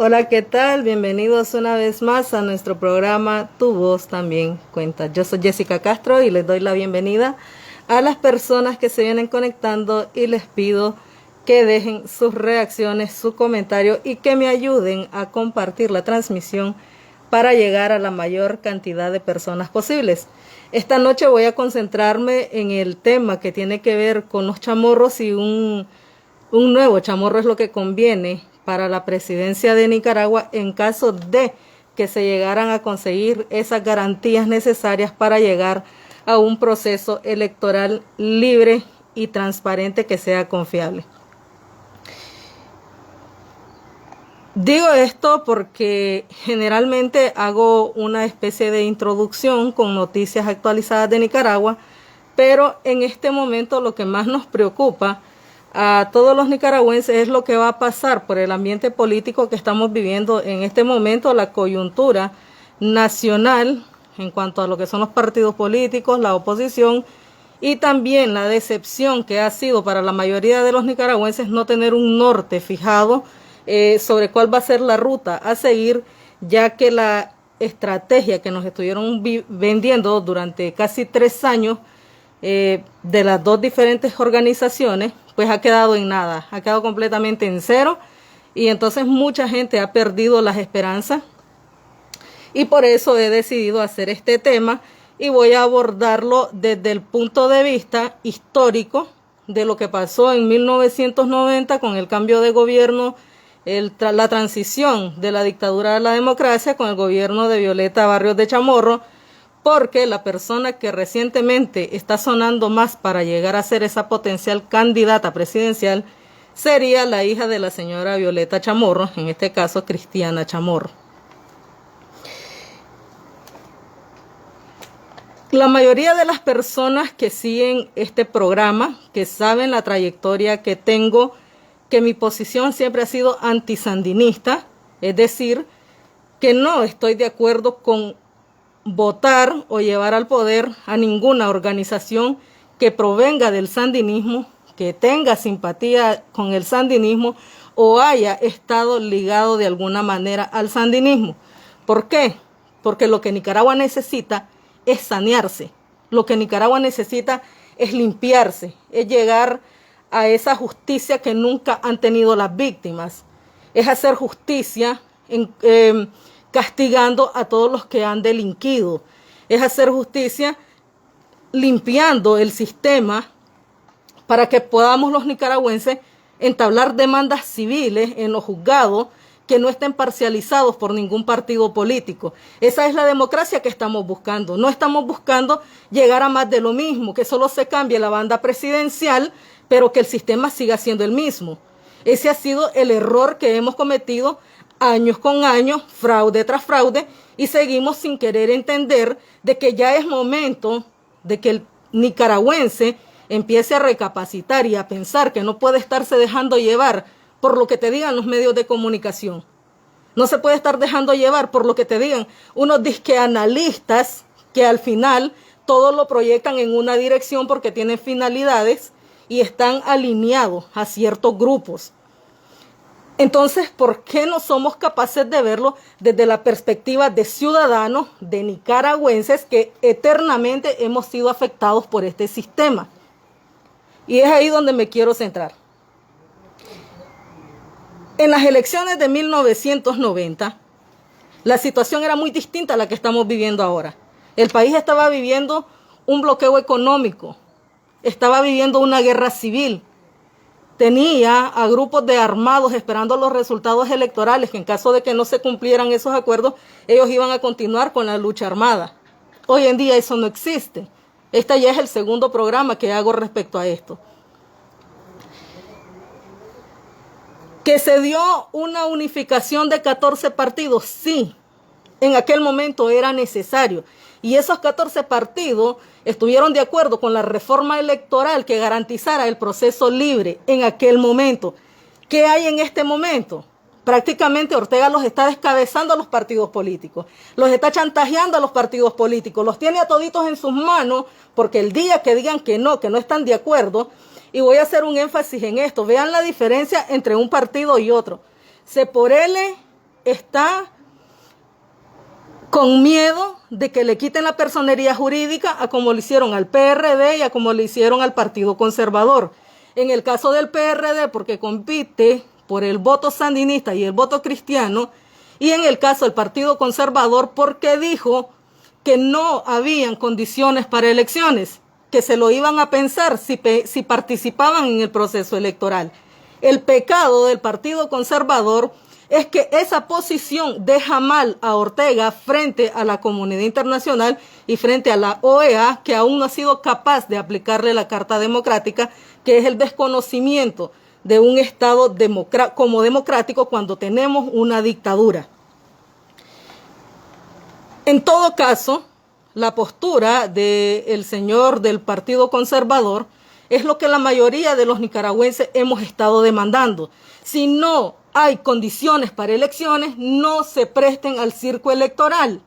Hola, ¿qué tal? Bienvenidos una vez más a nuestro programa Tu Voz También Cuenta. Yo soy Jessica Castro y les doy la bienvenida a las personas que se vienen conectando y les pido que dejen sus reacciones, su comentario y que me ayuden a compartir la transmisión para llegar a la mayor cantidad de personas posibles. Esta noche voy a concentrarme en el tema que tiene que ver con los chamorros y un nuevo chamorro es lo que conviene para la presidencia de Nicaragua en caso de que se llegaran a conseguir esas garantías necesarias para llegar a un proceso electoral libre y transparente que sea confiable. Digo esto porque generalmente hago una especie de introducción con noticias actualizadas de Nicaragua, pero en este momento lo que más nos preocupa a todos los nicaragüenses es lo que va a pasar por el ambiente político que estamos viviendo en este momento, la coyuntura nacional en cuanto a lo que son los partidos políticos, la oposición y también la decepción que ha sido para la mayoría de los nicaragüenses no tener un norte fijado sobre cuál va a ser la ruta a seguir, ya que la estrategia que nos estuvieron vendiendo durante casi 3 años de las dos diferentes organizaciones, pues ha quedado en nada, ha quedado completamente en cero y entonces mucha gente ha perdido las esperanzas y por eso he decidido hacer este tema y voy a abordarlo desde el punto de vista histórico de lo que pasó en 1990 con el cambio de gobierno, la transición de la dictadura a la democracia con el gobierno de Violeta Barrios de Chamorro, porque la persona que recientemente está sonando más para llegar a ser esa potencial candidata presidencial sería la hija de la señora Violeta Chamorro, en este caso Cristiana Chamorro. La mayoría de las personas que siguen este programa, que saben la trayectoria que tengo, que mi posición siempre ha sido antisandinista, es decir, que no estoy de acuerdo con votar o llevar al poder a ninguna organización que provenga del sandinismo, que tenga simpatía con el sandinismo o haya estado ligado de alguna manera al sandinismo. ¿Por qué? Porque lo que Nicaragua necesita es sanearse, lo que Nicaragua necesita es limpiarse, es llegar a esa justicia que nunca han tenido las víctimas, es hacer justicia castigando a todos los que han delinquido, es hacer justicia limpiando el sistema para que podamos los nicaragüenses entablar demandas civiles en los juzgados que no estén parcializados por ningún partido político. Esa es la democracia que estamos buscando. No estamos buscando llegar a más de lo mismo, que solo se cambie la banda presidencial, pero que el sistema siga siendo el mismo. Ese ha sido el error que hemos cometido años con años, fraude tras fraude, y seguimos sin querer entender de que ya es momento de que el nicaragüense empiece a recapacitar y a pensar que no puede estarse dejando llevar por lo que te digan los medios de comunicación. No se puede estar dejando llevar por lo que te digan unos disque analistas que al final todo lo proyectan en una dirección porque tienen finalidades y están alineados a ciertos grupos. Entonces, ¿por qué no somos capaces de verlo desde la perspectiva de ciudadanos, de nicaragüenses que eternamente hemos sido afectados por este sistema? Y es ahí donde me quiero centrar. En las elecciones de 1990, la situación era muy distinta a la que estamos viviendo ahora. El país estaba viviendo un bloqueo económico, estaba viviendo una guerra civil, tenía a grupos de armados esperando los resultados electorales, que en caso de que no se cumplieran esos acuerdos, ellos iban a continuar con la lucha armada. Hoy en día eso no existe. Este ya es el segundo programa que hago respecto a esto. ¿Que se dio una unificación de 14 partidos? Sí, en aquel momento era necesario. Y esos 14 partidos estuvieron de acuerdo con la reforma electoral que garantizara el proceso libre en aquel momento. ¿Qué hay en este momento? Prácticamente Ortega los está descabezando a los partidos políticos, los está chantajeando a los partidos políticos, los tiene a toditos en sus manos, porque el día que digan que no están de acuerdo, y voy a hacer un énfasis en esto, vean la diferencia entre un partido y otro. C por L está con miedo de que le quiten la personería jurídica a como le hicieron al PRD y a como le hicieron al Partido Conservador. En el caso del PRD, porque compite por el voto sandinista y el voto cristiano, y en el caso del Partido Conservador, porque dijo que no habían condiciones para elecciones, que se lo iban a pensar si participaban en el proceso electoral. El pecado del Partido Conservador es que esa posición deja mal a Ortega frente a la comunidad internacional y frente a la OEA, que aún no ha sido capaz de aplicarle la Carta Democrática, que es el desconocimiento de un Estado como democrático cuando tenemos una dictadura. En todo caso, la postura del señor del Partido Conservador es lo que la mayoría de los nicaragüenses hemos estado demandando. Si no hay condiciones para elecciones, no se presten al circo electoral.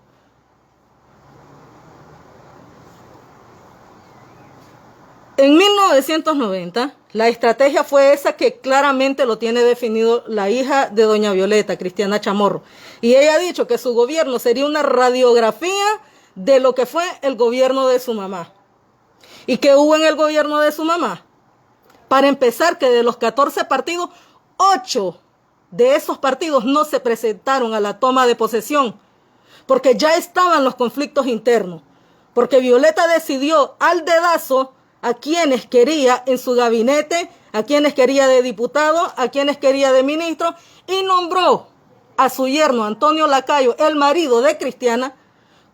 En 1990, la estrategia fue esa que claramente lo tiene definido la hija de doña Violeta, Cristiana Chamorro. Y ella ha dicho que su gobierno sería una radiografía de lo que fue el gobierno de su mamá. ¿Y qué hubo en el gobierno de su mamá? Para empezar, que de los 14 partidos, 8 de esos partidos no se presentaron a la toma de posesión, porque ya estaban los conflictos internos, porque Violeta decidió al dedazo a quienes quería en su gabinete, a quienes quería de diputado, a quienes quería de ministro, y nombró a su yerno Antonio Lacayo, el marido de Cristiana,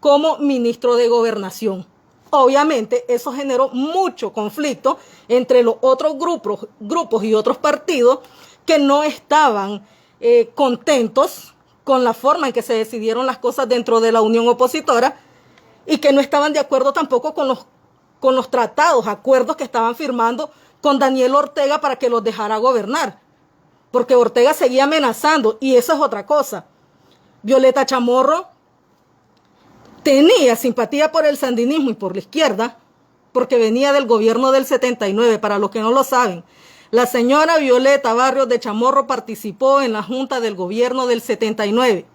como ministro de Gobernación. Obviamente eso generó mucho conflicto entre los otros grupos y otros partidos que no estaban contentos con la forma en que se decidieron las cosas dentro de la unión opositora y que no estaban de acuerdo tampoco con los tratados, acuerdos que estaban firmando con Daniel Ortega para que los dejara gobernar, porque Ortega seguía amenazando. Y eso es otra cosa. Violeta Chamorro tenía simpatía por el sandinismo y por la izquierda, porque venía del gobierno del 79, para los que no lo saben. La señora Violeta Barrios de Chamorro participó en la junta del gobierno del 79.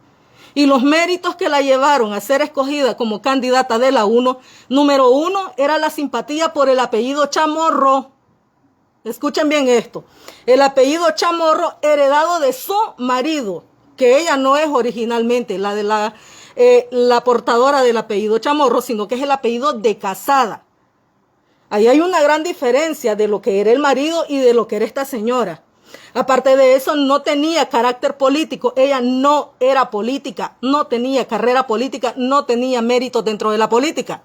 Y los méritos que la llevaron a ser escogida como candidata de la UNO, número 1, era la simpatía por el apellido Chamorro. Escuchen bien esto. El apellido Chamorro heredado de su marido, que ella no es originalmente la portadora del apellido Chamorro, sino que es el apellido de casada. Ahí hay una gran diferencia de lo que era el marido y de lo que era esta señora. Aparte de eso, no tenía carácter político. Ella no era política, no tenía carrera política, no tenía méritos dentro de la política.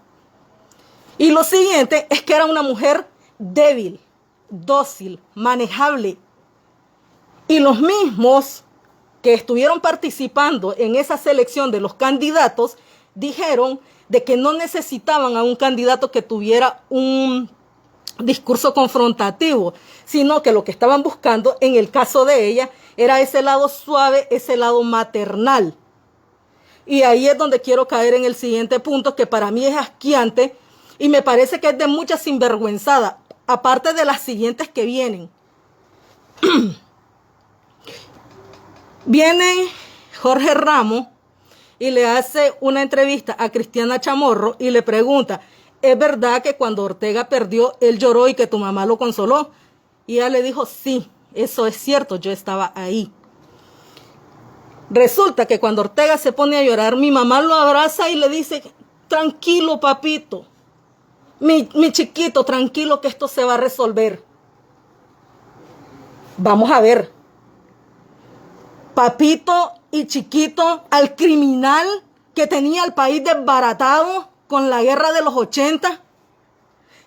Y lo siguiente es que era una mujer débil, dócil, manejable. Y los mismos que estuvieron participando en esa selección de los candidatos dijeron de que no necesitaban a un candidato que tuviera un discurso confrontativo, sino que lo que estaban buscando en el caso de ella era ese lado suave, ese lado maternal. Y ahí es donde quiero caer en el siguiente punto, que para mí es asqueante y me parece que es de mucha sinvergüenzada, aparte de las siguientes que vienen. Viene Jorge Ramos y le hace una entrevista a Cristiana Chamorro y le pregunta: ¿es verdad que cuando Ortega perdió, él lloró y que tu mamá lo consoló? Y ella le dijo: sí, eso es cierto, yo estaba ahí. Resulta que cuando Ortega se pone a llorar, mi mamá lo abraza y le dice: tranquilo, papito, mi chiquito, tranquilo, que esto se va a resolver. Vamos a ver. Papito y chiquito al criminal que tenía el país desbaratado con la guerra de los 80,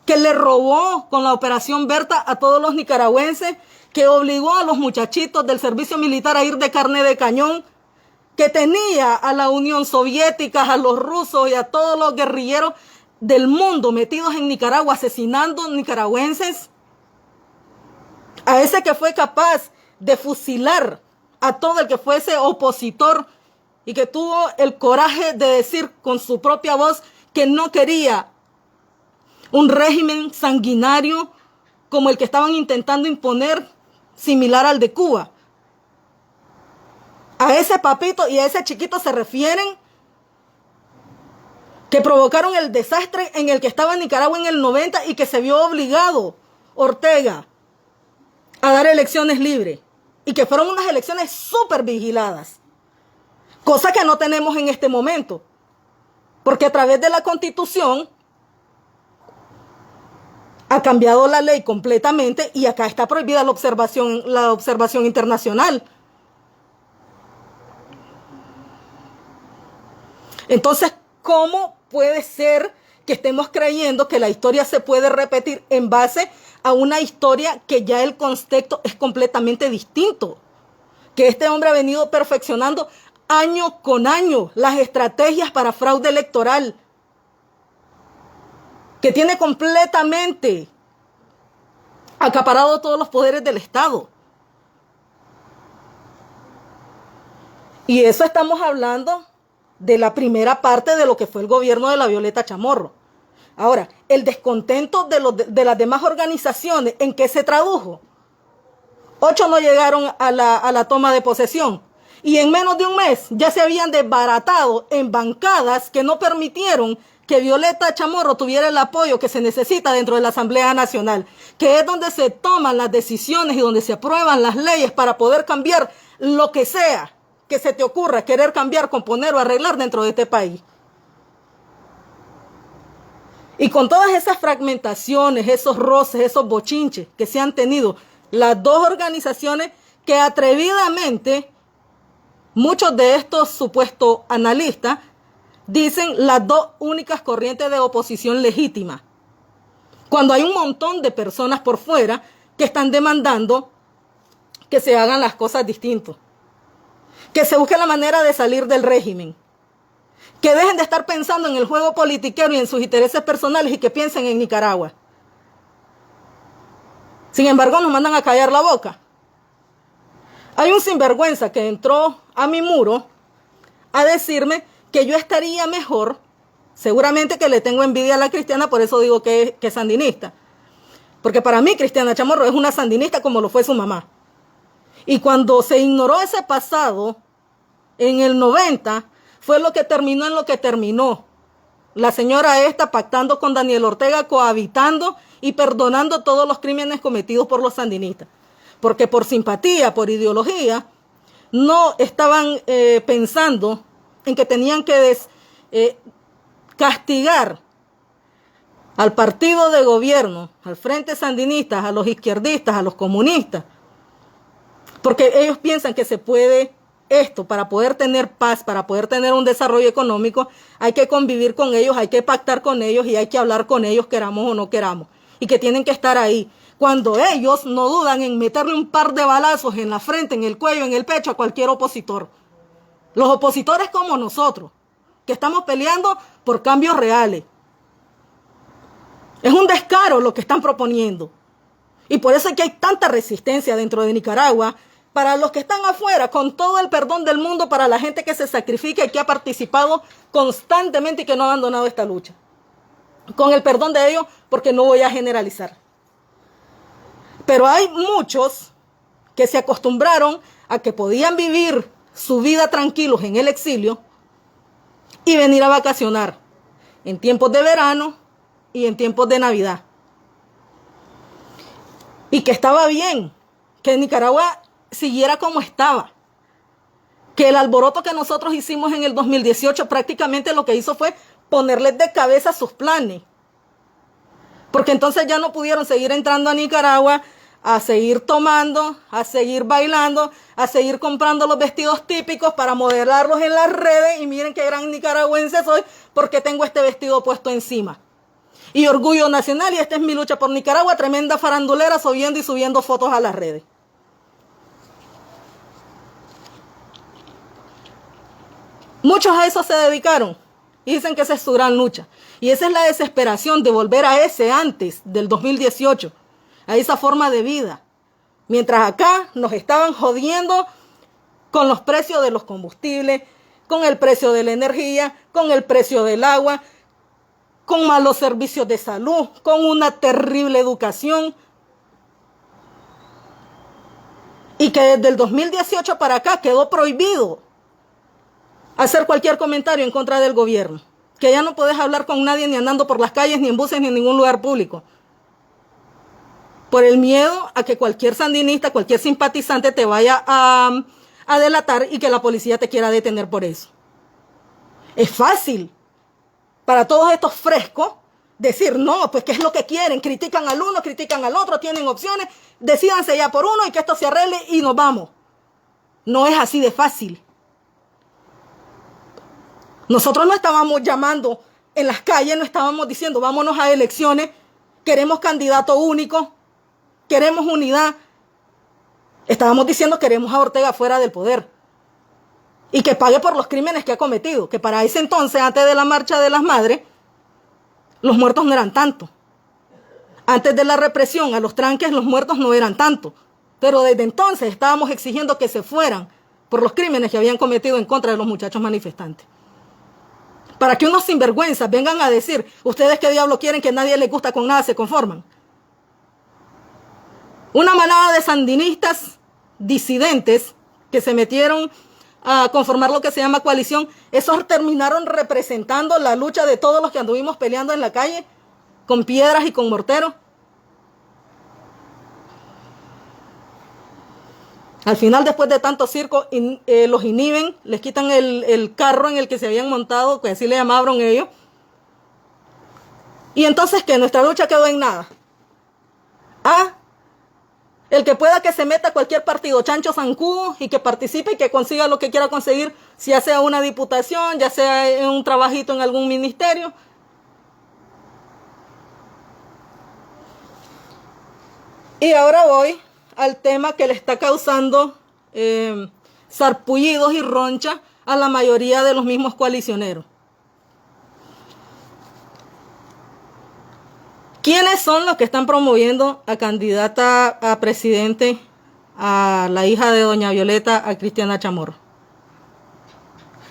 que le robó con la Operación Berta a todos los nicaragüenses, que obligó a los muchachitos del servicio militar a ir de carne de cañón, que tenía a la Unión Soviética, a los rusos y a todos los guerrilleros del mundo metidos en Nicaragua asesinando nicaragüenses, a ese que fue capaz de fusilar a todo el que fuese opositor y que tuvo el coraje de decir con su propia voz que no quería un régimen sanguinario como el que estaban intentando imponer, similar al de Cuba. A ese papito y a ese chiquito se refieren que provocaron el desastre en el que estaba Nicaragua en el 90 y que se vio obligado Ortega a dar elecciones libres y que fueron unas elecciones súper vigiladas, cosa que no tenemos en este momento, porque a través de la Constitución ha cambiado la ley completamente y acá está prohibida la observación internacional. Entonces, ¿cómo puede ser que estemos creyendo que la historia se puede repetir en base a una historia que ya el contexto es completamente distinto? Que este hombre ha venido perfeccionando año con año las estrategias para fraude electoral, que tiene completamente acaparado todos los poderes del Estado. Y eso estamos hablando de la primera parte de lo que fue el gobierno de la Violeta Chamorro. Ahora, el descontento de las demás organizaciones, ¿en qué se tradujo? 8 no llegaron a la toma de posesión. Y en menos de un mes ya se habían desbaratado en bancadas que no permitieron que Violeta Chamorro tuviera el apoyo que se necesita dentro de la Asamblea Nacional, que es donde se toman las decisiones y donde se aprueban las leyes para poder cambiar lo que sea que se te ocurra querer cambiar, componer o arreglar dentro de este país. Y con todas esas fragmentaciones, esos roces, esos bochinches que se han tenido las dos organizaciones que atrevidamente muchos de estos supuestos analistas dicen las dos únicas corrientes de oposición legítima, cuando hay un montón de personas por fuera que están demandando que se hagan las cosas distintas, que se busque la manera de salir del régimen, que dejen de estar pensando en el juego politiquero y en sus intereses personales y que piensen en Nicaragua. Sin embargo, nos mandan a callar la boca. Hay un sinvergüenza que entró a mi muro a decirme que yo estaría mejor, seguramente que le tengo envidia a la Cristiana, por eso digo que es sandinista. Porque para mí Cristiana Chamorro es una sandinista como lo fue su mamá. Y cuando se ignoró ese pasado, en el 90, fue lo que terminó en lo que terminó. La señora esta pactando con Daniel Ortega, cohabitando y perdonando todos los crímenes cometidos por los sandinistas. Porque por simpatía, por ideología, no estaban pensando en que tenían que castigar al partido de gobierno, al Frente Sandinista, a los izquierdistas, a los comunistas. Porque ellos piensan que se puede esto, para poder tener paz, para poder tener un desarrollo económico, hay que convivir con ellos, hay que pactar con ellos y hay que hablar con ellos, queramos o no queramos. Y que tienen que estar ahí. Cuando ellos no dudan en meterle un par de balazos en la frente, en el cuello, en el pecho a cualquier opositor. Los opositores como nosotros, que estamos peleando por cambios reales. Es un descaro lo que están proponiendo. Y por eso es que hay tanta resistencia dentro de Nicaragua, para los que están afuera, con todo el perdón del mundo, para la gente que se sacrifica y que ha participado constantemente y que no ha abandonado esta lucha. Con el perdón de ellos, porque no voy a generalizar. Pero hay muchos que se acostumbraron a que podían vivir su vida tranquilos en el exilio y venir a vacacionar en tiempos de verano y en tiempos de Navidad. Y que estaba bien que Nicaragua siguiera como estaba. Que el alboroto que nosotros hicimos en el 2018 prácticamente lo que hizo fue ponerles de cabeza sus planes. Porque entonces ya no pudieron seguir entrando a Nicaragua a seguir tomando, a seguir bailando, a seguir comprando los vestidos típicos para modelarlos en las redes y miren qué gran nicaragüense soy porque tengo este vestido puesto encima. Y orgullo nacional y esta es mi lucha por Nicaragua, tremenda farandulera subiendo y subiendo fotos a las redes. Muchos a eso se dedicaron y dicen que esa es su gran lucha. Y esa es la desesperación de volver a ese antes del 2018, a esa forma de vida. Mientras acá nos estaban jodiendo con los precios de los combustibles, con el precio de la energía, con el precio del agua, con malos servicios de salud, con una terrible educación. y que desde el 2018 para acá quedó prohibido hacer cualquier comentario en contra del gobierno, que ya no puedes hablar con nadie ni andando por las calles, ni en buses, ni en ningún lugar público, por el miedo a que cualquier sandinista, cualquier simpatizante te vaya a delatar y que la policía te quiera detener por eso. Es fácil para todos estos frescos decir, no, pues qué es lo que quieren, critican al uno, critican al otro, tienen opciones, decídanse ya por uno y que esto se arregle y nos vamos. No es así de fácil. Nosotros no estábamos llamando en las calles, no estábamos diciendo vámonos a elecciones, queremos candidato único, queremos unidad. Estábamos diciendo queremos a Ortega fuera del poder y que pague por los crímenes que ha cometido, que para ese entonces, antes de la Marcha de las Madres, los muertos no eran tanto. Antes de la represión, a los tranques, los muertos no eran tanto. Pero desde entonces estábamos exigiendo que se fueran por los crímenes que habían cometido en contra de los muchachos manifestantes. Para que unos sinvergüenzas vengan a decir, ustedes qué diablo quieren, que nadie les gusta, con nada se conforman. Una manada de sandinistas disidentes que se metieron a conformar lo que se llama coalición, esos terminaron representando la lucha de todos los que anduvimos peleando en la calle, con piedras y con morteros. Al final, después de tanto circo, los inhiben, les quitan el carro en el que se habían montado, que así le llamaron ellos. Y entonces, ¿qué? Nuestra lucha quedó en nada. El que pueda que se meta a cualquier partido chancho zancudo y que participe y que consiga lo que quiera conseguir, ya sea una diputación, ya sea un trabajito en algún ministerio. Y ahora voy al tema que le está causando sarpullidos y roncha a la mayoría de los mismos coalicioneros. ¿Quiénes son los que están promoviendo a candidata a presidente a la hija de doña Violeta, a Cristiana Chamorro?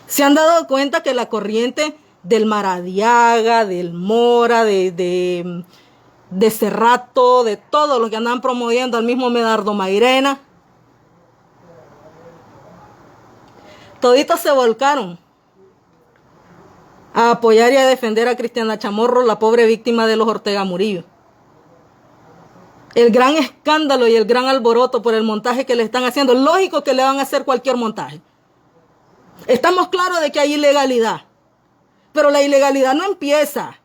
¿Se han dado cuenta que la corriente del Maradiaga, del Mora, de Cerrato, de todos los que andan promoviendo al mismo Medardo Mairena, toditos se volcaron a apoyar y a defender a Cristiana Chamorro, la pobre víctima de los Ortega Murillo? El gran escándalo y el gran alboroto por el montaje que le están haciendo, lógico que le van a hacer cualquier montaje. Estamos claros de que hay ilegalidad, pero la ilegalidad no empieza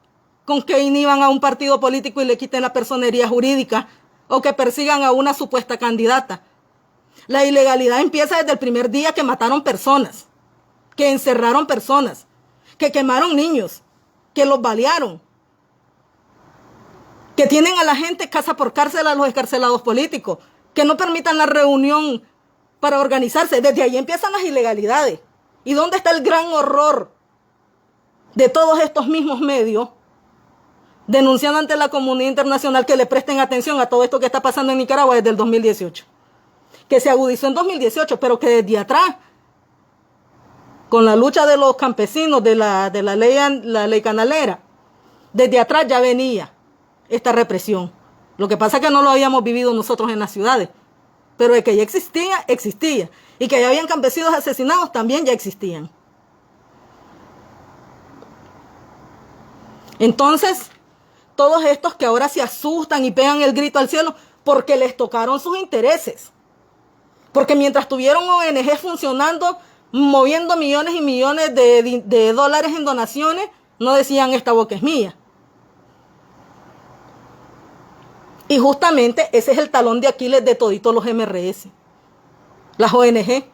con que inhiban a un partido político y le quiten la personería jurídica o que persigan a una supuesta candidata. La ilegalidad empieza desde el primer día que mataron personas, que encerraron personas, que quemaron niños, que los balearon, que tienen a la gente casa por cárcel a los excarcelados políticos, que no permitan la reunión para organizarse. Desde ahí empiezan las ilegalidades. ¿Y dónde está el gran horror de todos estos mismos medios denunciando ante la comunidad internacional que le presten atención a todo esto que está pasando en Nicaragua desde el 2018? Que se agudizó en 2018, pero que desde atrás, con la lucha de los campesinos, de la ley canalera, desde atrás ya venía esta represión. Lo que pasa es que no lo habíamos vivido nosotros en las ciudades, pero de que ya existía, existía. Y que ya habían campesinos asesinados, también ya existían. Entonces, todos estos que ahora se asustan y pegan el grito al cielo porque les tocaron sus intereses. Porque mientras tuvieron ONG funcionando, moviendo millones y millones de dólares en donaciones, no decían esta boca es mía. Y justamente ese es el talón de Aquiles de toditos los MRS, las ONG,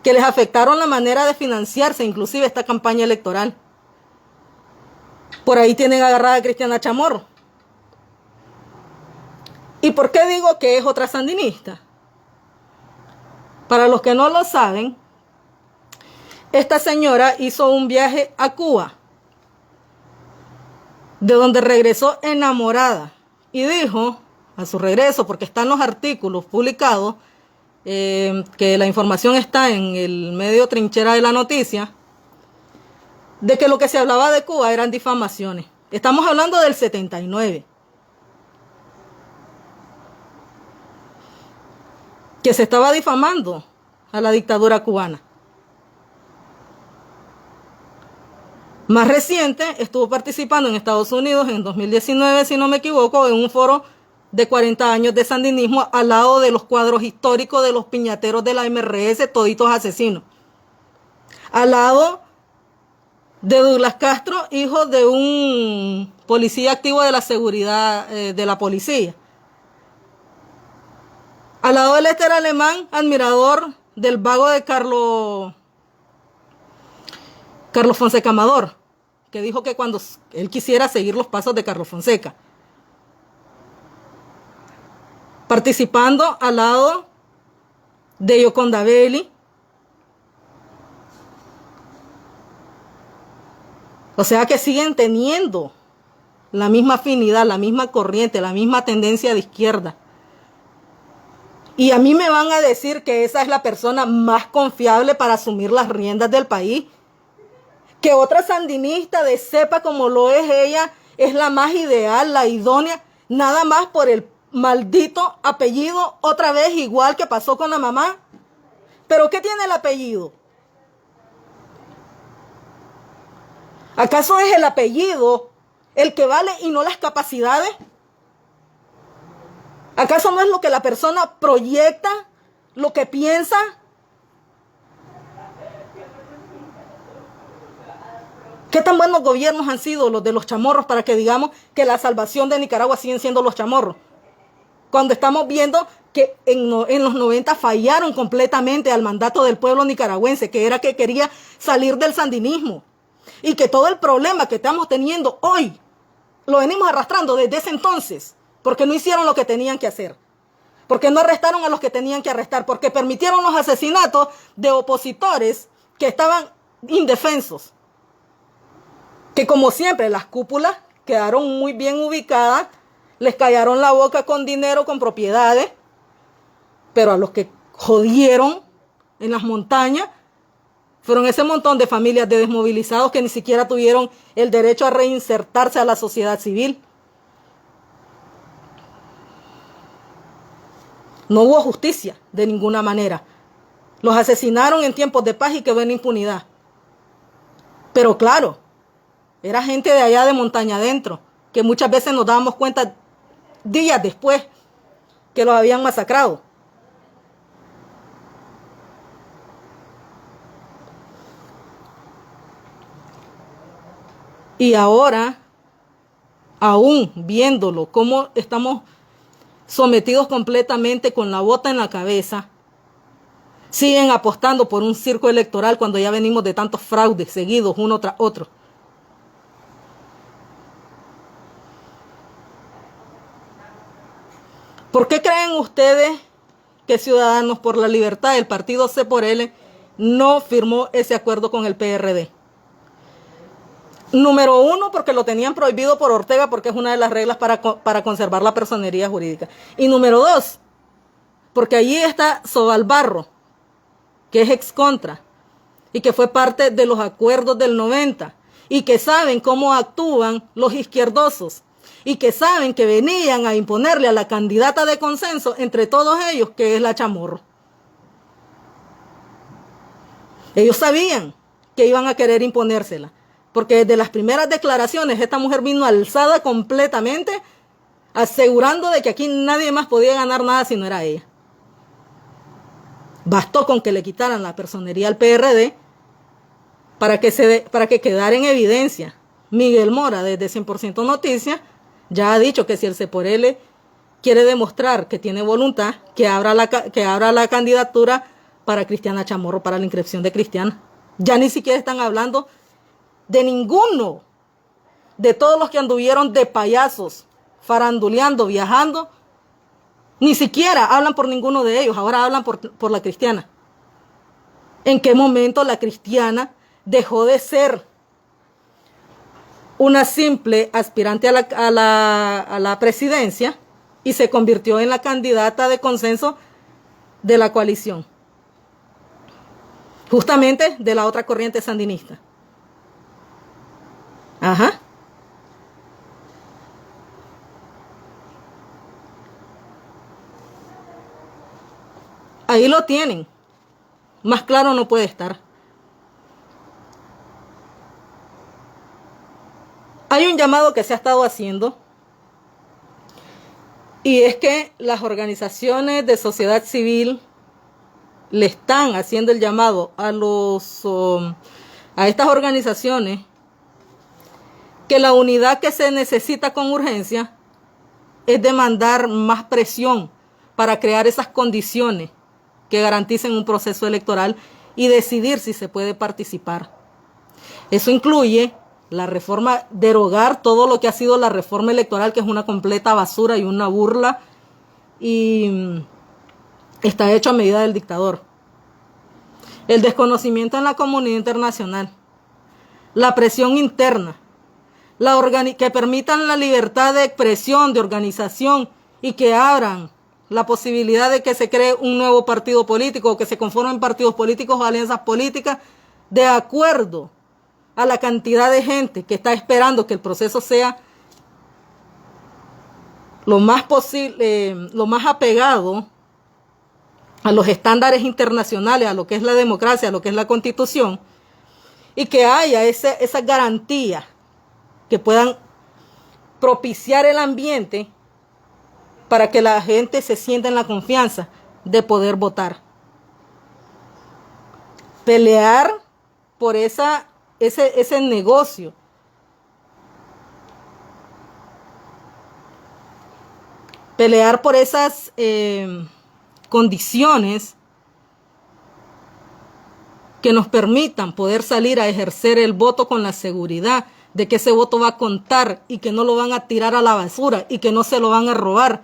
que les afectaron la manera de financiarse, inclusive esta campaña electoral. Por ahí tienen agarrada a Cristiana Chamorro. ¿Y por qué digo que es otra sandinista? Para los que no lo saben, esta señora hizo un viaje a Cuba, de donde regresó enamorada, y dijo a su regreso, porque están los artículos publicados, que la información está en el medio Trinchera de la Noticia, de que lo que se hablaba de Cuba eran difamaciones. Estamos hablando del 79. que se estaba difamando a la dictadura cubana. Más reciente, estuvo participando en Estados Unidos en 2019, si no me equivoco, en un foro de 40 años de sandinismo al lado de los cuadros históricos de los piñateros de la MRS, toditos asesinos. Al lado de Douglas Castro, hijo de un policía activo de la seguridad de la policía. Al lado de Lester Alemán, admirador del vago de Carlos Fonseca Amador, que dijo que cuando él quisiera seguir los pasos de Carlos Fonseca. Participando al lado de Yoconda Belli. O sea que siguen teniendo la misma afinidad, la misma corriente, la misma tendencia de izquierda. Y a mí me van a decir que esa es la persona más confiable para asumir las riendas del país. Que otra sandinista de cepa como lo es ella es la más ideal, la idónea, nada más por el maldito apellido, otra vez igual que pasó con la mamá. ¿Pero qué tiene el apellido? ¿Acaso es el apellido el que vale y no las capacidades? ¿Acaso no es lo que la persona proyecta, lo que piensa? ¿Qué tan buenos gobiernos han sido los de los chamorros para que digamos que la salvación de Nicaragua siguen siendo los chamorros? Cuando estamos viendo que en los 90 fallaron completamente al mandato del pueblo nicaragüense, que era que quería salir del sandinismo. Y que todo el problema que estamos teniendo hoy lo venimos arrastrando desde ese entonces, porque no hicieron lo que tenían que hacer, porque no arrestaron a los que tenían que arrestar, porque permitieron los asesinatos de opositores que estaban indefensos, que como siempre las cúpulas quedaron muy bien ubicadas, les callaron la boca con dinero, con propiedades, pero a los que jodieron en las montañas fueron ese montón de familias de desmovilizados que ni siquiera tuvieron el derecho a reinsertarse a la sociedad civil. No hubo justicia de ninguna manera. Los asesinaron en tiempos de paz y quedó en impunidad. Pero claro, era gente de allá de montaña adentro, que muchas veces nos dábamos cuenta días después que los habían masacrado. Y ahora, aún viéndolo, cómo estamos sometidos completamente con la bota en la cabeza, siguen apostando por un circo electoral cuando ya venimos de tantos fraudes seguidos uno tras otro. ¿Por qué creen ustedes que Ciudadanos por la Libertad, el partido C por L, no firmó ese acuerdo con el PRD? Número uno, porque lo tenían prohibido por Ortega, porque es una de las reglas para conservar la personería jurídica. Y número dos, porque allí está Sobalbarro, que es ex contra, y que fue parte de los acuerdos del 90, y que saben cómo actúan los izquierdosos, y que saben que venían a imponerle a la candidata de consenso entre todos ellos, que es la Chamorro. Ellos sabían que iban a querer imponérsela, porque desde las primeras declaraciones esta mujer vino alzada completamente, asegurando de que aquí nadie más podía ganar nada si no era ella. Bastó con que le quitaran la personería al PRD para que quedara en evidencia. Miguel Mora, desde 100% Noticias, ya ha dicho que si el C por L quiere demostrar que tiene voluntad, que abra la candidatura para Cristiana Chamorro, para la inscripción de Cristiana. Ya ni siquiera están hablando de ninguno de todos los que anduvieron de payasos, faranduleando, viajando. Ni siquiera hablan por ninguno de ellos, ahora hablan por la Cristiana. ¿En qué momento la Cristiana dejó de ser una simple aspirante a la presidencia y se convirtió en la candidata de consenso de la coalición? Justamente de la otra corriente sandinista. Ajá. Ahí lo tienen. Más claro no puede estar. Hay un llamado que se ha estado haciendo, y es que las organizaciones de sociedad civil le están haciendo el llamado a estas organizaciones que la unidad que se necesita con urgencia es demandar más presión para crear esas condiciones que garanticen un proceso electoral y decidir si se puede participar. Eso incluye la reforma, derogar todo lo que ha sido la reforma electoral, que es una completa basura y una burla, y está hecho a medida del dictador. El desconocimiento en la comunidad internacional, la presión interna, que permitan la libertad de expresión, de organización, y que abran la posibilidad de que se cree un nuevo partido político o que se conformen partidos políticos o alianzas políticas de acuerdo a la cantidad de gente que está esperando que el proceso sea lo más posible, lo más apegado a los estándares internacionales, a lo que es la democracia, a lo que es la Constitución, y que haya esa garantía que puedan propiciar el ambiente para que la gente se sienta en la confianza de poder votar. Pelear por ese negocio. Pelear por esas condiciones que nos permitan poder salir a ejercer el voto con la seguridad de que ese voto va a contar y que no lo van a tirar a la basura y que no se lo van a robar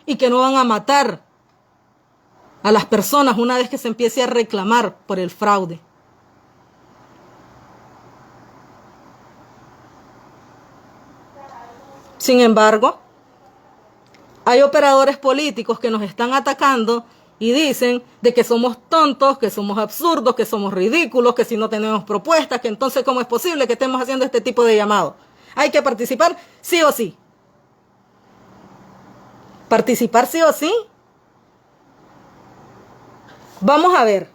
y que no van a matar a las personas una vez que se empiece a reclamar por el fraude. Sin embargo, hay operadores políticos que nos están atacando y dicen de que somos tontos, que somos absurdos, que somos ridículos, que si no tenemos propuestas, que entonces ¿cómo es posible que estemos haciendo este tipo de llamado? Hay que participar sí o sí. ¿Participar sí o sí? Vamos a ver.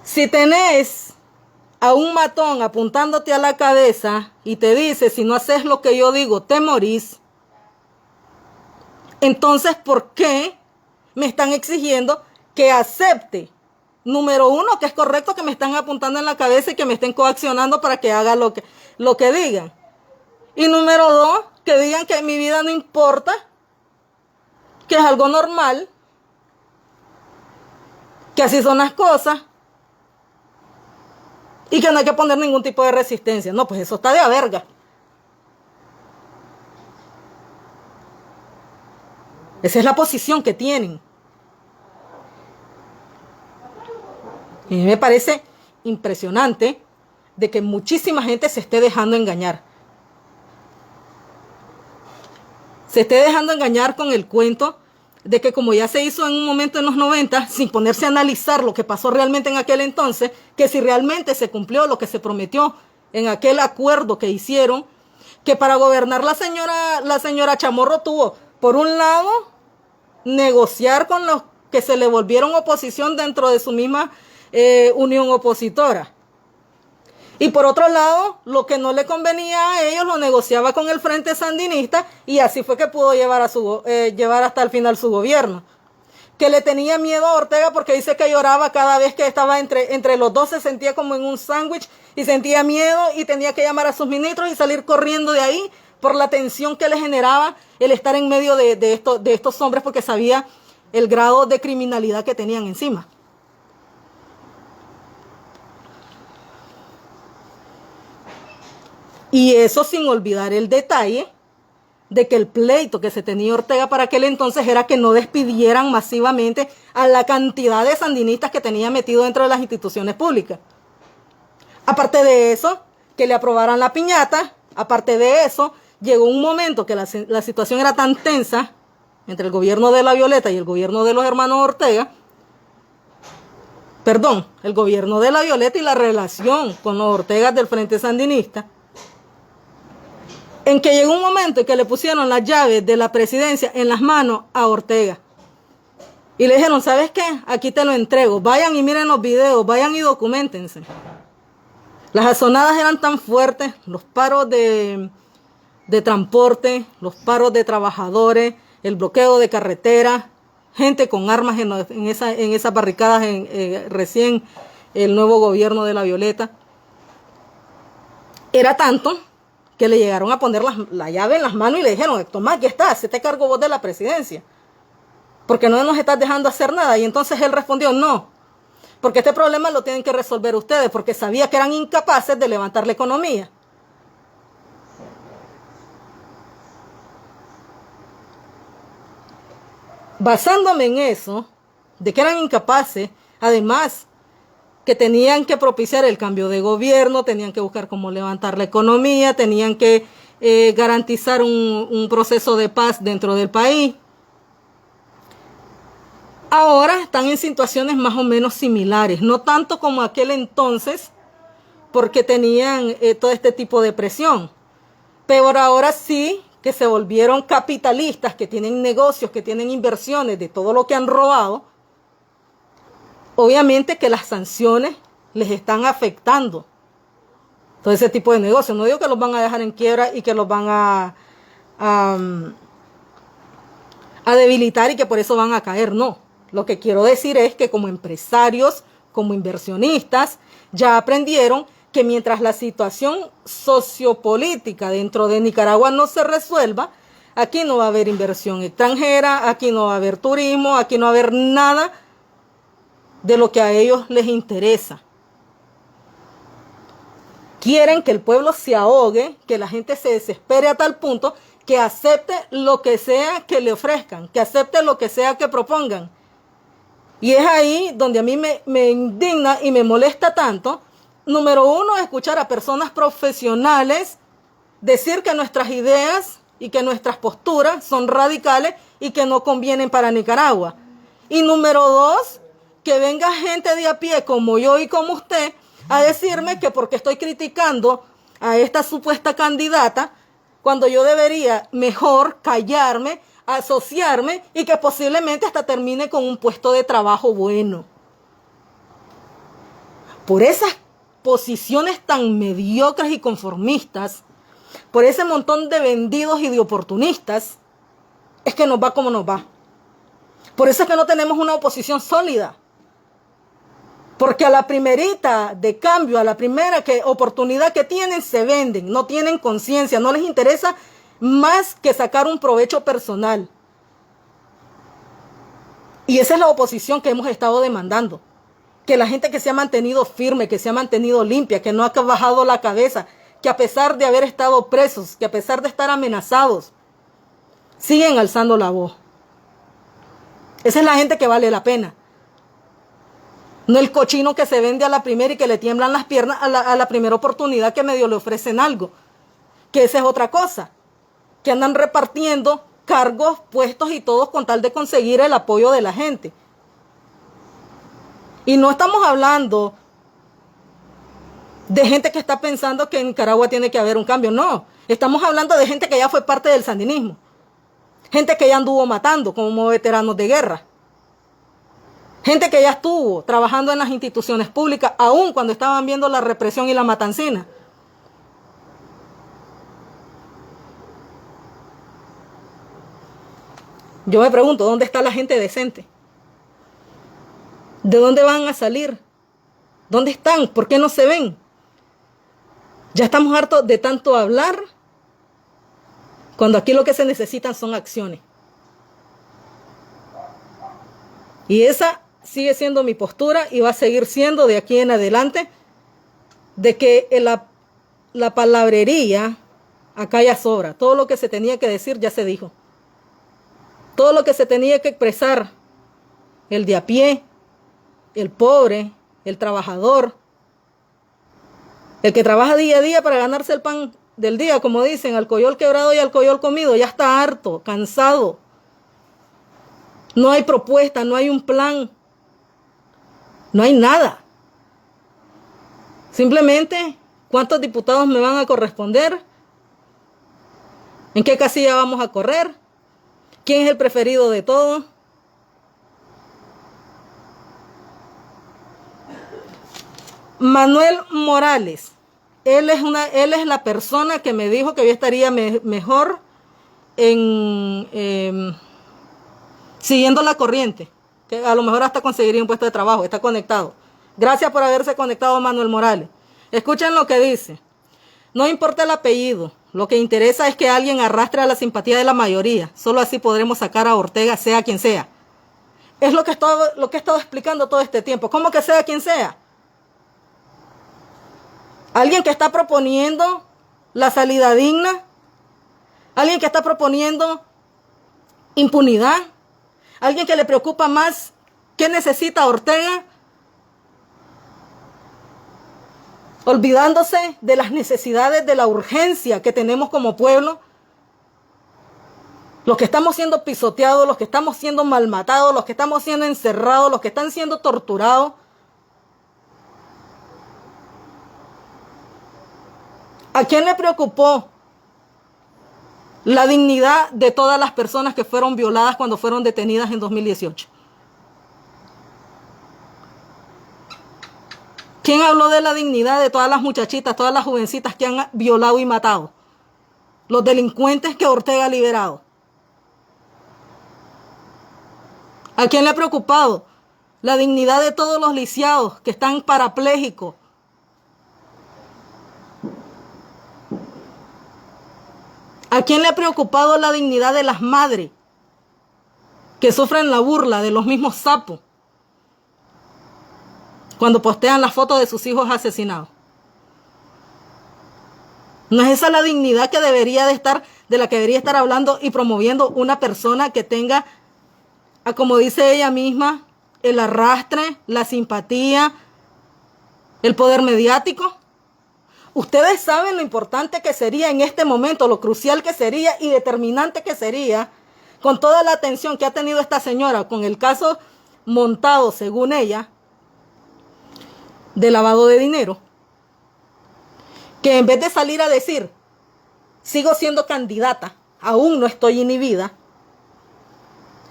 Si tenés a un matón apuntándote a la cabeza y te dice, si no haces lo que yo digo, te morís, entonces, ¿por qué me están exigiendo que acepte? Número uno, que es correcto que me están apuntando en la cabeza y que me estén coaccionando para que haga lo que digan. Y número dos, que digan que mi vida no importa, que es algo normal, que así son las cosas y que no hay que poner ningún tipo de resistencia. No, pues eso está de a verga. Esa es la posición que tienen. Y me parece impresionante de que muchísima gente se esté dejando engañar. Se esté dejando engañar con el cuento de que como ya se hizo en un momento en los 90, sin ponerse a analizar lo que pasó realmente en aquel entonces, que si realmente se cumplió lo que se prometió en aquel acuerdo que hicieron, que para gobernar la señora Chamorro tuvo, por un lado, negociar con los que se le volvieron oposición dentro de su misma unión opositora. Y por otro lado, lo que no le convenía a ellos lo negociaba con el Frente Sandinista y así fue que pudo llevar hasta el final su gobierno. Que le tenía miedo a Ortega porque dice que lloraba cada vez que estaba entre los dos, se sentía como en un sándwich y sentía miedo y tenía que llamar a sus ministros y salir corriendo de ahí por la tensión que le generaba el estar en medio de estos hombres porque sabía el grado de criminalidad que tenían encima. Y eso sin olvidar el detalle de que el pleito que se tenía Ortega para aquel entonces era que no despidieran masivamente a la cantidad de sandinistas que tenía metido dentro de las instituciones públicas. Aparte de eso, que le aprobaran la piñata, aparte de eso, llegó un momento que la situación era tan tensa entre el gobierno de la Violeta y el gobierno de los hermanos Ortega, el gobierno de la Violeta y la relación con los Ortegas del Frente Sandinista, en que llegó un momento en que le pusieron las llaves de la presidencia en las manos a Ortega. Y le dijeron, ¿sabes qué? Aquí te lo entrego. Vayan y miren los videos, vayan y documentense. Las azonadas eran tan fuertes, los paros de transporte, los paros de trabajadores, el bloqueo de carreteras, gente con armas en esas barricadas recién el nuevo gobierno de la Violeta. Era tanto que le llegaron a poner la llave en las manos y le dijeron, toma, aquí está, se te cargo vos de la presidencia, porque no nos estás dejando hacer nada. Y entonces él respondió, no, porque este problema lo tienen que resolver ustedes, porque sabía que eran incapaces de levantar la economía. Basándome en eso, de que eran incapaces, además que tenían que propiciar el cambio de gobierno, tenían que buscar cómo levantar la economía, tenían que garantizar un proceso de paz dentro del país. Ahora están en situaciones más o menos similares, no tanto como aquel entonces, porque tenían todo este tipo de presión, pero ahora sí que se volvieron capitalistas, que tienen negocios, que tienen inversiones de todo lo que han robado. Obviamente que las sanciones les están afectando todo ese tipo de negocios. No digo que los van a dejar en quiebra y que los van a debilitar y que por eso van a caer, no. Lo que quiero decir es que como empresarios, como inversionistas, ya aprendieron que mientras la situación sociopolítica dentro de Nicaragua no se resuelva, aquí no va a haber inversión extranjera, aquí no va a haber turismo, aquí no va a haber nada de lo que a ellos les interesa. Quieren que el pueblo se ahogue, que la gente se desespere a tal punto que acepte lo que sea que le ofrezcan, que acepte lo que sea que propongan. Y es ahí donde a mí me indigna y me molesta tanto. Número uno, escuchar a personas profesionales decir que nuestras ideas y que nuestras posturas son radicales y que no convienen para Nicaragua. Y número dos, que venga gente de a pie como yo y como usted a decirme que porque estoy criticando a esta supuesta candidata, cuando yo debería mejor callarme, asociarme y que posiblemente hasta termine con un puesto de trabajo bueno. Por esas posiciones tan mediocres y conformistas, por ese montón de vendidos y de oportunistas, es que nos va como nos va. Por eso es que no tenemos una oposición sólida. Porque a la primerita de cambio, a la primera oportunidad que tienen, se venden, no tienen conciencia, no les interesa más que sacar un provecho personal. Y esa es la oposición que hemos estado demandando. Que la gente que se ha mantenido firme, que se ha mantenido limpia, que no ha bajado la cabeza, que a pesar de haber estado presos, que a pesar de estar amenazados, siguen alzando la voz. Esa es la gente que vale la pena. No el cochino que se vende a la primera y que le tiemblan las piernas a la primera oportunidad que medio le ofrecen algo. Que esa es otra cosa. Que andan repartiendo cargos, puestos y todos con tal de conseguir el apoyo de la gente. Y no estamos hablando de gente que está pensando que en Nicaragua tiene que haber un cambio. No, estamos hablando de gente que ya fue parte del sandinismo. Gente que ya anduvo matando como veteranos de guerra. Gente que ya estuvo trabajando en las instituciones públicas, aún cuando estaban viendo la represión y la matancina. Yo me pregunto, ¿dónde está la gente decente? ¿De dónde van a salir? ¿Dónde están? ¿Por qué no se ven? Ya estamos hartos de tanto hablar, cuando aquí lo que se necesitan son acciones. Y esa sigue siendo mi postura y va a seguir siendo de aquí en adelante, de que la palabrería acá ya sobra. Todo lo que se tenía que decir ya se dijo. Todo lo que se tenía que expresar, el de a pie, el pobre, el trabajador, el que trabaja día a día para ganarse el pan del día, como dicen, al coyol quebrado y al coyol comido, ya está harto, cansado. No hay propuesta, no hay un plan, no hay nada. Simplemente, ¿cuántos diputados me van a corresponder? ¿En qué casilla vamos a correr? ¿Quién es el preferido de todos? Manuel Morales, él es la persona que me dijo que yo estaría mejor en siguiendo la corriente, que a lo mejor hasta conseguiría un puesto de trabajo, está conectado. Gracias por haberse conectado, Manuel Morales. Escuchen lo que dice. No importa el apellido, lo que interesa es que alguien arrastre a la simpatía de la mayoría. Solo así podremos sacar a Ortega, sea quien sea. Es lo que he estado explicando todo este tiempo. ¿Cómo que sea quien sea? Alguien que está proponiendo la salida digna, alguien que está proponiendo impunidad, alguien que le preocupa más qué necesita Ortega, olvidándose de las necesidades, de la urgencia que tenemos como pueblo, los que estamos siendo pisoteados, los que estamos siendo malmatados, los que estamos siendo encerrados, los que están siendo torturados. ¿A quién le preocupó la dignidad de todas las personas que fueron violadas cuando fueron detenidas en 2018? ¿Quién habló de la dignidad de todas las muchachitas, todas las jovencitas que han violado y matado? Los delincuentes que Ortega ha liberado. ¿A quién le ha preocupado la dignidad de todos los lisiados que están parapléjicos? ¿A quién le ha preocupado la dignidad de las madres que sufren la burla de los mismos sapos cuando postean las fotos de sus hijos asesinados? ¿No es esa la dignidad que debería de estar, de la que debería estar hablando y promoviendo una persona que tenga, como dice ella misma, el arrastre, la simpatía, el poder mediático? Ustedes saben lo importante que sería en este momento, lo crucial que sería y determinante que sería, con toda la atención que ha tenido esta señora con el caso montado, según ella, de lavado de dinero, que en vez de salir a decir, sigo siendo candidata, aún no estoy inhibida,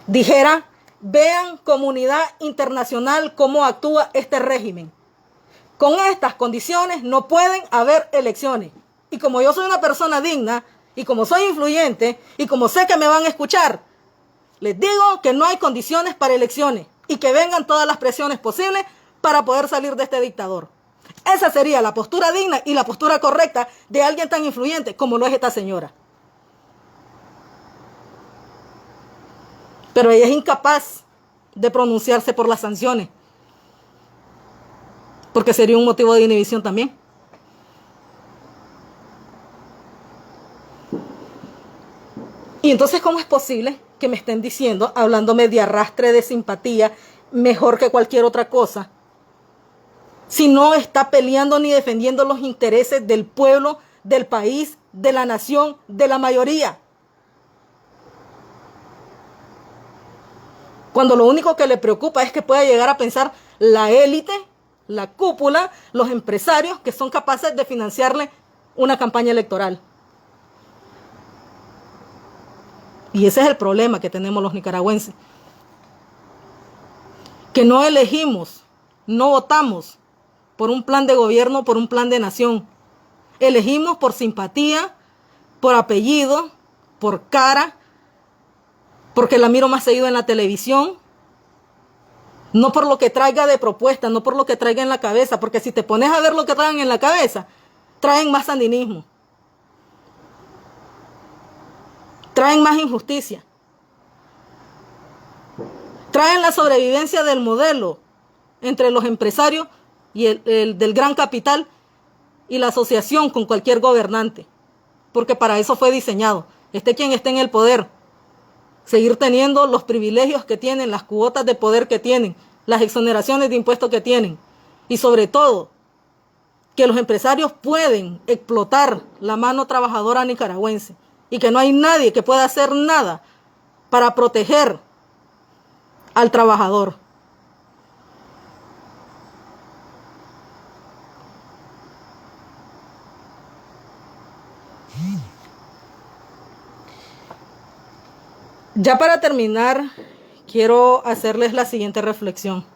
dijera, vean comunidad internacional cómo actúa este régimen. Con estas condiciones no pueden haber elecciones. Y como yo soy una persona digna, y como soy influyente, y como sé que me van a escuchar, les digo que no hay condiciones para elecciones y que vengan todas las presiones posibles para poder salir de este dictador. Esa sería la postura digna y la postura correcta de alguien tan influyente como lo es esta señora. Pero ella es incapaz de pronunciarse por las sanciones, porque sería un motivo de inhibición también. Y entonces, ¿cómo es posible que me estén diciendo, hablándome de arrastre de simpatía, mejor que cualquier otra cosa, si no está peleando ni defendiendo los intereses del pueblo, del país, de la nación, de la mayoría? Cuando lo único que le preocupa es que pueda llegar a pensar la élite, la cúpula, los empresarios que son capaces de financiarle una campaña electoral. Y ese es el problema que tenemos los nicaragüenses. Que no elegimos, no votamos por un plan de gobierno, por un plan de nación. Elegimos por simpatía, por apellido, por cara, porque la miro más seguido en la televisión. No por lo que traiga de propuesta, no por lo que traiga en la cabeza, porque si te pones a ver lo que traen en la cabeza, traen más sandinismo, traen más injusticia, traen la sobrevivencia del modelo entre los empresarios y el del gran capital y la asociación con cualquier gobernante, porque para eso fue diseñado. Esté quien esté en el poder, seguir teniendo los privilegios que tienen, las cuotas de poder que tienen, las exoneraciones de impuestos que tienen, y sobre todo que los empresarios pueden explotar la mano trabajadora nicaragüense y que no hay nadie que pueda hacer nada para proteger al trabajador. Ya para terminar, quiero hacerles la siguiente reflexión.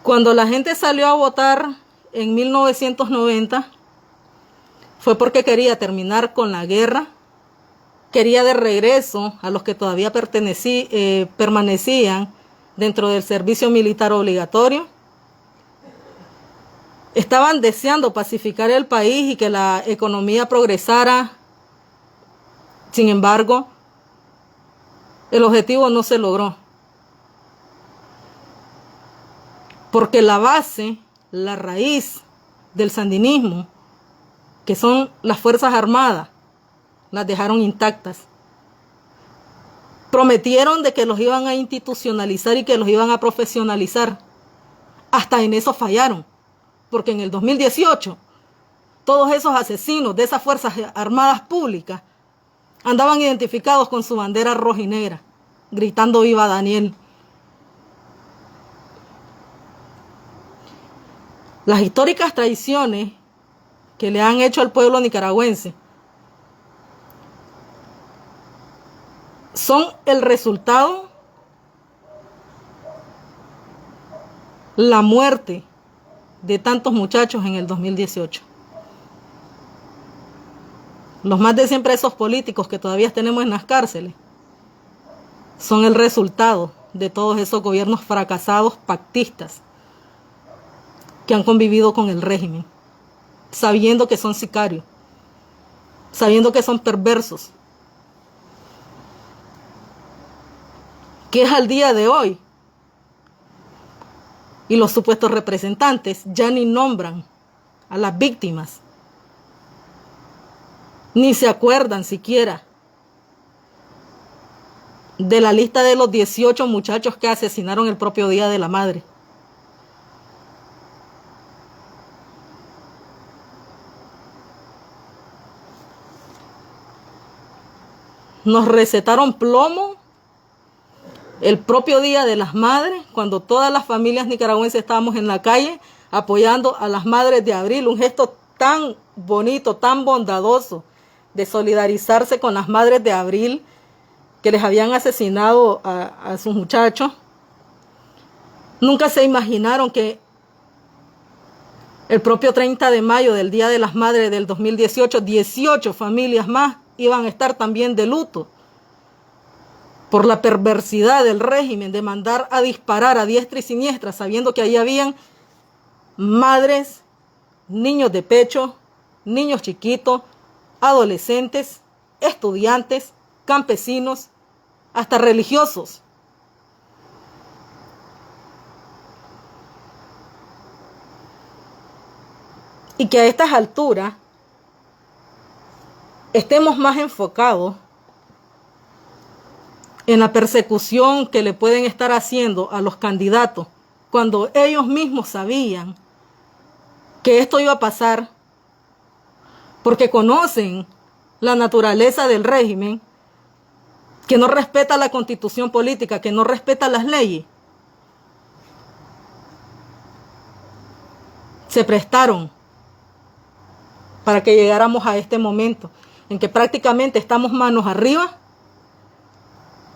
Cuando la gente salió a votar en 1990, fue porque quería terminar con la guerra, quería de regreso a los que todavía permanecían dentro del servicio militar obligatorio. Estaban deseando pacificar el país y que la economía progresara. Sin embargo, el objetivo no se logró. Porque la base, la raíz del sandinismo, que son las Fuerzas Armadas, las dejaron intactas. Prometieron de que los iban a institucionalizar y que los iban a profesionalizar. Hasta en eso fallaron. Porque en el 2018, todos esos asesinos de esas Fuerzas Armadas públicas andaban identificados con su bandera roja y negra, gritando "Viva Daniel". Las históricas traiciones que le han hecho al pueblo nicaragüense son el resultado, la muerte de tantos muchachos en el 2018. Los más de 100 presos políticos que todavía tenemos en las cárceles son el resultado de todos esos gobiernos fracasados pactistas que han convivido con el régimen, sabiendo que son sicarios, sabiendo que son perversos, que es al día de hoy. Y los supuestos representantes ya ni nombran a las víctimas, ni se acuerdan siquiera de la lista de los 18 muchachos que asesinaron el propio Día de la Madre. Nos recetaron plomo el propio Día de las Madres, cuando todas las familias nicaragüenses estábamos en la calle apoyando a las Madres de Abril, un gesto tan bonito, tan bondadoso, de solidarizarse con las Madres de Abril que les habían asesinado a sus muchachos. Nunca se imaginaron que el propio 30 de mayo del Día de las Madres del 2018, 18 familias más iban a estar también de luto por la perversidad del régimen de mandar a disparar a diestra y siniestra, sabiendo que ahí habían madres, niños de pecho, niños chiquitos, adolescentes, estudiantes, campesinos, hasta religiosos. Y que a estas alturas estemos más enfocados en la persecución que le pueden estar haciendo a los candidatos, cuando ellos mismos sabían que esto iba a pasar, porque conocen la naturaleza del régimen, que no respeta la constitución política, que no respeta las leyes. Se prestaron para que llegáramos a este momento en que prácticamente estamos manos arriba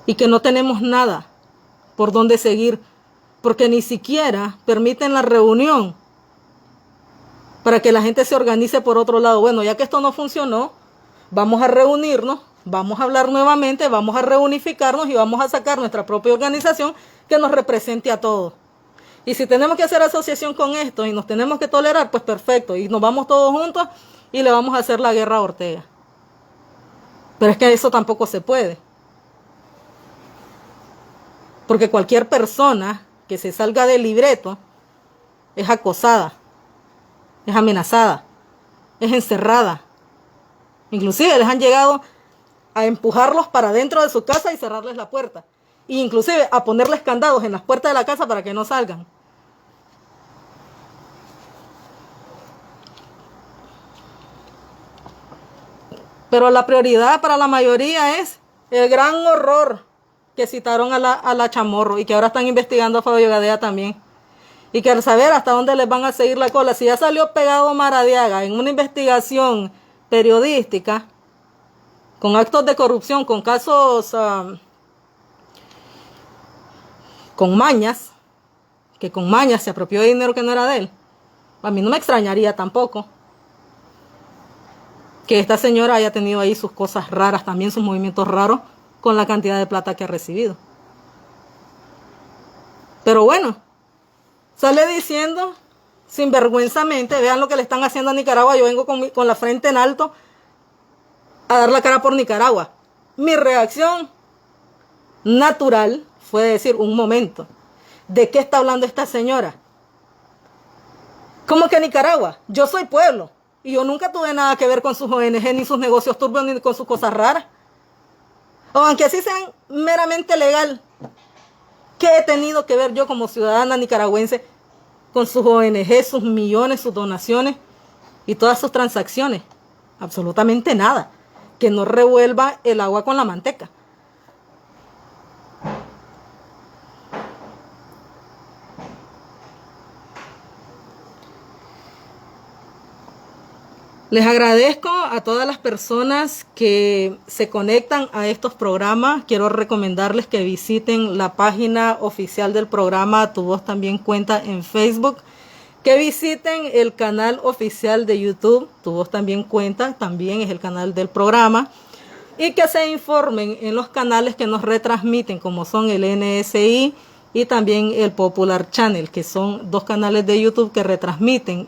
y que no tenemos nada por dónde seguir, porque ni siquiera permiten la reunión para que la gente se organice por otro lado. Bueno, ya que esto no funcionó, vamos a reunirnos, vamos a hablar nuevamente, vamos a reunificarnos y vamos a sacar nuestra propia organización que nos represente a todos. Y si tenemos que hacer asociación con esto y nos tenemos que tolerar, pues perfecto, y nos vamos todos juntos y le vamos a hacer la guerra a Ortega. Pero es que eso tampoco se puede. Porque cualquier persona que se salga del libreto es acosada, es amenazada, es encerrada. Inclusive les han llegado a empujarlos para dentro de su casa y cerrarles la puerta. E inclusive a ponerles candados en las puertas de la casa para que no salgan. Pero la prioridad para la mayoría es el gran horror que citaron a la Chamorro y que ahora están investigando a Fabio Gadea también. Y que al saber hasta dónde les van a seguir la cola, si ya salió pegado Maradiaga en una investigación periodística con actos de corrupción, con casos, con mañas, que con maña se apropió de dinero que no era de él, a mí no me extrañaría tampoco que esta señora haya tenido ahí sus cosas raras, también sus movimientos raros con la cantidad de plata que ha recibido. Pero bueno, sale diciendo sinvergüenzamente, vean lo que le están haciendo a Nicaragua, yo vengo con la frente en alto a dar la cara por Nicaragua. Mi reacción natural fue decir, un momento, ¿de qué está hablando esta señora? ¿Cómo que Nicaragua? Yo soy pueblo y yo nunca tuve nada que ver con sus ONG, ni sus negocios turbios, ni con sus cosas raras. O aunque así sean meramente legal, ¿qué he tenido que ver yo como ciudadana nicaragüense con sus ONG, sus millones, sus donaciones y todas sus transacciones? Absolutamente nada. Que no revuelva el agua con la manteca. Les agradezco a todas las personas que se conectan a estos programas. Quiero recomendarles que visiten la página oficial del programa Tu Voz También Cuenta en Facebook, que visiten el canal oficial de YouTube, Tu Voz También Cuenta, también es el canal del programa, y que se informen en los canales que nos retransmiten, como son el NSI y también el Popular Channel, que son dos canales de YouTube que retransmiten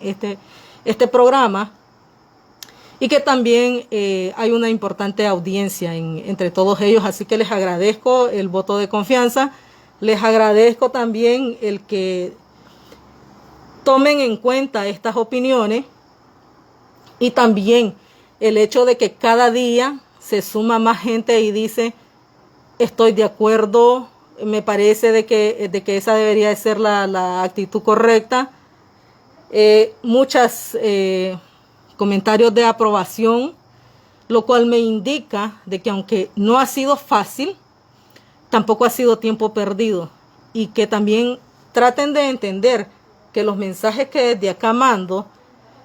este programa, y que también hay una importante audiencia entre todos ellos, así que les agradezco el voto de confianza, les agradezco también el que tomen en cuenta estas opiniones y también el hecho de que cada día se suma más gente y dice, estoy de acuerdo, me parece de que esa debería de ser la actitud correcta. Muchas comentarios de aprobación, lo cual me indica de que aunque no ha sido fácil, tampoco ha sido tiempo perdido, y que también traten de entender que los mensajes que desde acá mando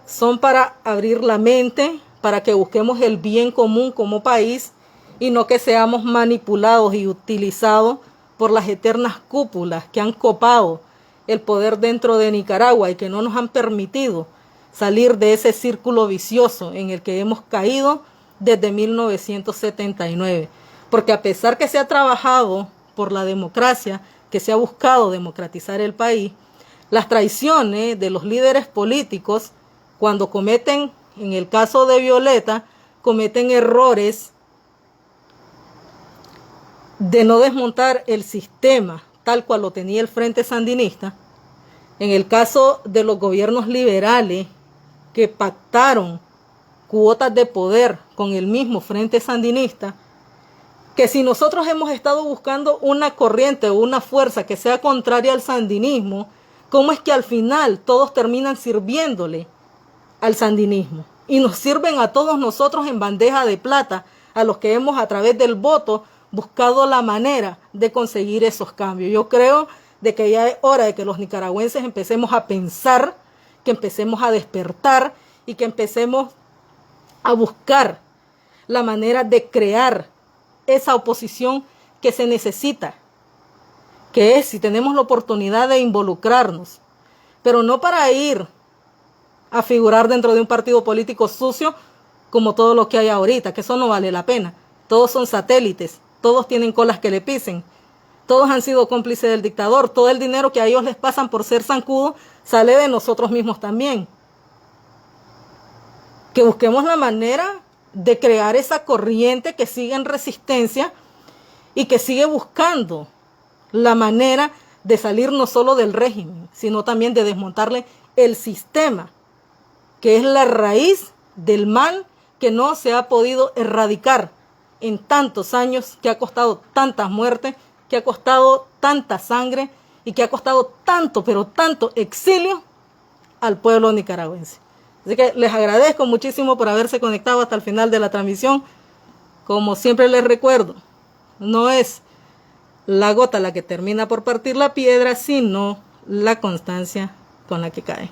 son para abrir la mente, para que busquemos el bien común como país y no que seamos manipulados y utilizados por las eternas cúpulas que han copado el poder dentro de Nicaragua y que no nos han permitido salir de ese círculo vicioso en el que hemos caído desde 1979. Porque a pesar que se ha trabajado por la democracia, que se ha buscado democratizar el país, las traiciones de los líderes políticos, cuando cometen, en el caso de Violeta, cometen errores de no desmontar el sistema tal cual lo tenía el Frente Sandinista. En el caso de los gobiernos liberales que pactaron cuotas de poder con el mismo Frente Sandinista, que si nosotros hemos estado buscando una corriente o una fuerza que sea contraria al sandinismo, ¿cómo es que al final todos terminan sirviéndole al sandinismo? Y nos sirven a todos nosotros en bandeja de plata, a los que hemos a través del voto buscado la manera de conseguir esos cambios. Yo creo de que ya es hora de que los nicaragüenses empecemos a pensar, que empecemos a despertar y que empecemos a buscar la manera de crear esa oposición que se necesita, que es si tenemos la oportunidad de involucrarnos, pero no para ir a figurar dentro de un partido político sucio como todo lo que hay ahorita, que eso no vale la pena. Todos son satélites, todos tienen colas que le pisen, todos han sido cómplices del dictador, todo el dinero que a ellos les pasan por ser zancudo sale de nosotros mismos también. Que busquemos la manera de crear esa corriente que sigue en resistencia y que sigue buscando la manera de salir no solo del régimen, sino también de desmontarle el sistema, que es la raíz del mal que no se ha podido erradicar en tantos años, que ha costado tantas muertes, que ha costado tanta sangre y que ha costado tanto, pero tanto exilio al pueblo nicaragüense. Así que les agradezco muchísimo por haberse conectado hasta el final de la transmisión. Como siempre les recuerdo, no es la gota la que termina por partir la piedra, sino la constancia con la que cae.